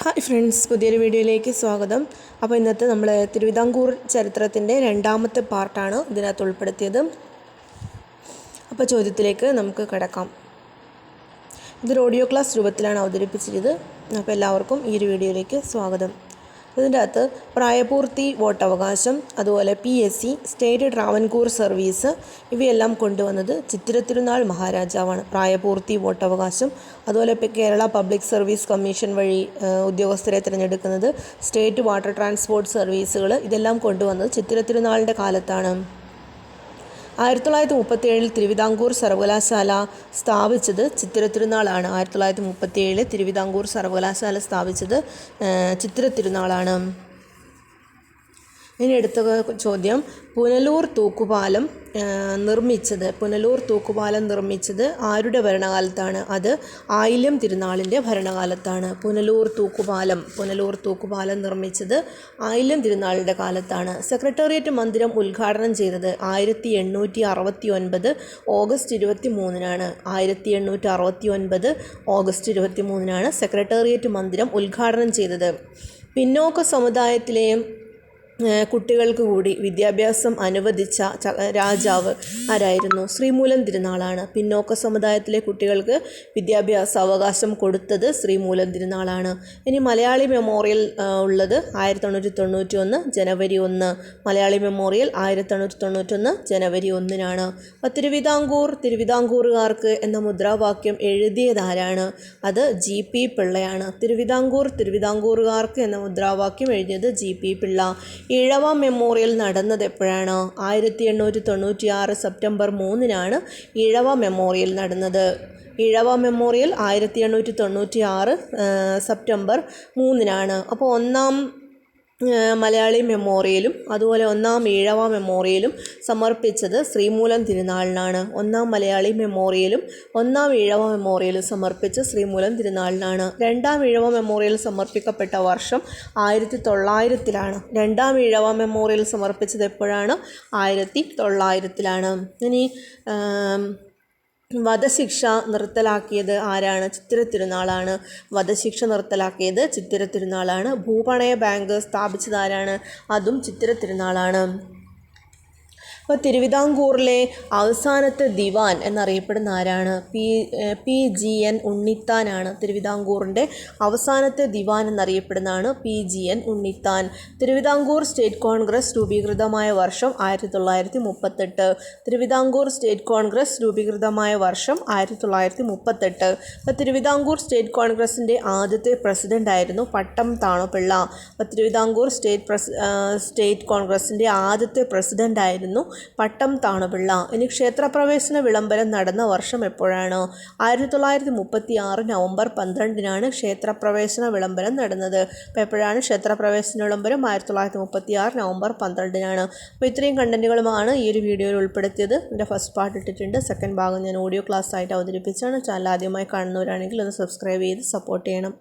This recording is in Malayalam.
ഹായ് ഫ്രണ്ട്സ്, പുതിയൊരു വീഡിയോയിലേക്ക് സ്വാഗതം. അപ്പോൾ ഇന്നത്തെ നമ്മൾ തിരുവിതാംകൂർ ചരിത്രത്തിൻ്റെ രണ്ടാമത്തെ പാർട്ടാണ് ഇതിനകത്ത് ഉൾപ്പെടുത്തിയത്. അപ്പോൾ ചോദ്യത്തിലേക്ക് നമുക്ക് കിടക്കാം. ഇതൊരു ഓഡിയോ ക്ലാസ് രൂപത്തിലാണ് അവതരിപ്പിച്ചത്. അപ്പോൾ എല്ലാവർക്കും ഈ ഒരു വീഡിയോയിലേക്ക് സ്വാഗതം. ഇതിൻ്റെ അകത്ത് പ്രായപൂർത്തി വോട്ടവകാശം, അതുപോലെ PSC സ്റ്റേറ്റ് ട്രാവൻകൂർ സർവീസ് ഇവയെല്ലാം കൊണ്ടുവന്നത് ചിത്തിര തിരുനാൾ മഹാരാജാവാണ്. പ്രായപൂർത്തി വോട്ടവകാശം, അതുപോലെ ഇപ്പോൾ കേരള പബ്ലിക് സർവീസ് കമ്മീഷൻ വഴി ഉദ്യോഗസ്ഥരെ തിരഞ്ഞെടുക്കുന്നത്, സ്റ്റേറ്റ് വാട്ടർ ട്രാൻസ്പോർട്ട് സർവീസുകൾ ഇതെല്ലാം കൊണ്ടുവന്നത് ചിത്തിര തിരുനാളിൻ്റെ കാലത്താണ്. 1937 തിരുവിതാംകൂർ സർവകലാശാല സ്ഥാപിച്ചത് ചിത്തിര തിരുനാളാണ്. 1937 തിരുവിതാംകൂർ സർവകലാശാല സ്ഥാപിച്ചത് ചിത്തിര തിരുനാളാണ്. ഇനി അടുത്ത ചോദ്യം, പുനലൂർ തൂക്കുപാലം നിർമ്മിച്ചത് ആരുടെ ഭരണകാലത്താണ്? അത് ആയില്യം തിരുനാളിൻ്റെ ഭരണകാലത്താണ്. പുനലൂർ തൂക്കുപാലം നിർമ്മിച്ചത് ആയില്യം തിരുനാളിൻ്റെ കാലത്താണ്. സെക്രട്ടേറിയറ്റ് മന്ദിരം ഉദ്ഘാടനം ചെയ്തത് 1869 ഓഗസ്റ്റ് 23-നാണ്. 1869 ഓഗസ്റ്റ് 23-നാണ് സെക്രട്ടേറിയറ്റ് മന്ദിരം ഉദ്ഘാടനം ചെയ്തത്. പിന്നോക്ക സമുദായത്തിലെ കുട്ടികൾക്ക് കൂടി വിദ്യാഭ്യാസം അനുവദിച്ച രാജാവ് ആരായിരുന്നു? ശ്രീമൂലം തിരുനാളാണ്. പിന്നോക്ക സമുദായത്തിലെ കുട്ടികൾക്ക് വിദ്യാഭ്യാസ അവകാശം കൊടുത്തത് ശ്രീമൂലം തിരുനാളാണ്. ഇനി മലയാളി മെമ്മോറിയൽ ഉള്ളത് 1891 ജനുവരി 1. മലയാളി മെമ്മോറിയൽ 1891 ജനുവരി 1-നാണ്. അപ്പോൾ തിരുവിതാംകൂറുകാർക്ക് എന്ന മുദ്രാവാക്യം എഴുതിയതാരാണ്? അത് GP പിള്ളയാണ്. തിരുവിതാംകൂറുകാർക്ക് എന്ന മുദ്രാവാക്യം എഴുതിയത് GP പിള്ള. ഈഴവ മെമ്മോറിയൽ നടന്നത് എപ്പോഴാണ്? 1896 സെപ്റ്റംബർ 3-നാണ് ഈഴവ മെമ്മോറിയൽ നടന്നത്. ഈഴവ മെമ്മോറിയൽ 1896 സെപ്റ്റംബർ 3-നാണ്. അപ്പോൾ ഒന്നാം മലയാളി മെമ്മോറിയലും അതുപോലെ ഒന്നാം ഈഴവ മെമ്മോറിയലും സമർപ്പിച്ചത് ശ്രീമൂലം തിരുനാളിനാണ്. ഒന്നാം മലയാളി മെമ്മോറിയലും ഒന്നാം ഈഴവ മെമ്മോറിയലും സമർപ്പിച്ച ശ്രീമൂലം തിരുനാളിനാണ്. രണ്ടാം ഈഴവ മെമ്മോറിയൽ സമർപ്പിക്കപ്പെട്ട വർഷം 1900-ലാണ്. രണ്ടാം ഈഴവ മെമ്മോറിയൽ സമർപ്പിച്ചത് എപ്പോഴാണ്? 1900-ലാണ്. ഇനി വധശിക്ഷ നിർത്തലാക്കിയത് ആരാണ്? ചിത്തിര തിരുനാളാണ്. വധശിക്ഷ നിർത്തലാക്കിയത് ചിത്തിര തിരുനാളാണ്. ഭൂപണയ ബാങ്ക് സ്ഥാപിച്ചത് ആരാണ്? അതും ചിത്തിര തിരുനാളാണ്. അപ്പോൾ തിരുവിതാംകൂറിലെ അവസാനത്തെ ദിവാൻ എന്നറിയപ്പെടുന്ന ആരാണ്? PGN ഉണ്ണിത്താനാണ്. തിരുവിതാംകൂറിൻ്റെ അവസാനത്തെ ദിവാൻ എന്നറിയപ്പെടുന്നതാണ് PGN ഉണ്ണിത്താൻ. തിരുവിതാംകൂർ സ്റ്റേറ്റ് കോൺഗ്രസ് രൂപീകൃതമായ വർഷം 1938. തിരുവിതാംകൂർ സ്റ്റേറ്റ് കോൺഗ്രസ് രൂപീകൃതമായ വർഷം 1938. അപ്പോൾ തിരുവിതാംകൂർ സ്റ്റേറ്റ് കോൺഗ്രസിൻ്റെ ആദ്യത്തെ പ്രസിഡൻ്റായിരുന്നു പട്ടം താണുപിള്ള. അപ്പോൾ തിരുവിതാംകൂർ സ്റ്റേറ്റ് കോൺഗ്രസിൻ്റെ ആദ്യത്തെ പ്രസിഡൻ്റായിരുന്നു പട്ടം താണുപിള്ള. ഇനി ക്ഷേത്രപ്രവേശന വിളംബരം നടന്ന വർഷം എപ്പോഴാണ്? 1936 നവംബർ 12-നാണ് ക്ഷേത്രപ്രവേശന വിളംബരം നടന്നത്. അപ്പോൾ എപ്പോഴാണ് ക്ഷേത്രപ്രവേശന വിളംബരം? 1936 നവംബർ 12-നാണ്. അപ്പോൾ ഇത്രയും കണ്ടൻറ്റുകളുമാണ് ഈ ഒരു വീഡിയോയിൽ ഉൾപ്പെടുത്തിയത്. ഇതിൻ്റെ ഫസ്റ്റ് പാർട്ട് ഇട്ടിട്ടുണ്ട്. സെക്കൻഡ് ഭാഗം ഞാൻ ഓഡിയോ ക്ലാസ് ആയിട്ട് അവതരിപ്പിച്ചാണ്. ചാനൽ ആദ്യമായി കാണുന്നവരാണെങ്കിൽ ഒന്ന് സബ്സ്ക്രൈബ് ചെയ്ത് സപ്പോർട്ട് ചെയ്യണം.